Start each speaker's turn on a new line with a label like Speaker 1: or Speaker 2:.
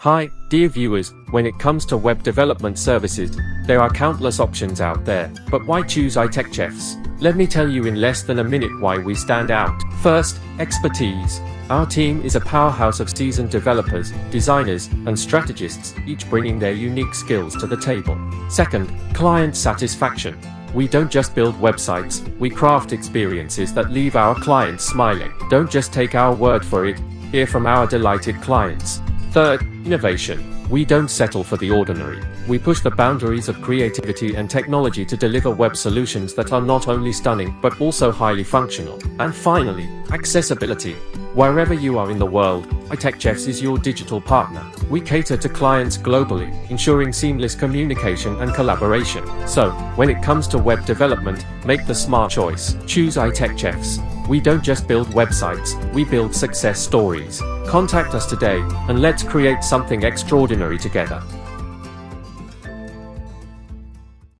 Speaker 1: Hi, dear viewers, when it comes to web development services, there are countless options out there, but why choose iTechChefs? Let me tell you in less than a minute why we stand out. First, expertise. Our team is a powerhouse of seasoned developers, designers, and strategists, each bringing their unique skills to the table. Second, client satisfaction. We don't just build websites, we craft experiences that leave our clients smiling. Don't just take our word for it, hear from our delighted clients. Third, innovation. We don't settle for the ordinary. We push the boundaries of creativity and technology to deliver web solutions that are not only stunning but also highly functional. And finally, accessibility. Wherever you are in the world, iTechChefs is your digital partner. We cater to clients globally, ensuring seamless communication and collaboration. So, when it comes to web development, make the smart choice. Choose iTechChefs. We don't just build websites, we build success stories. Contact us today, and let's create something extraordinary together.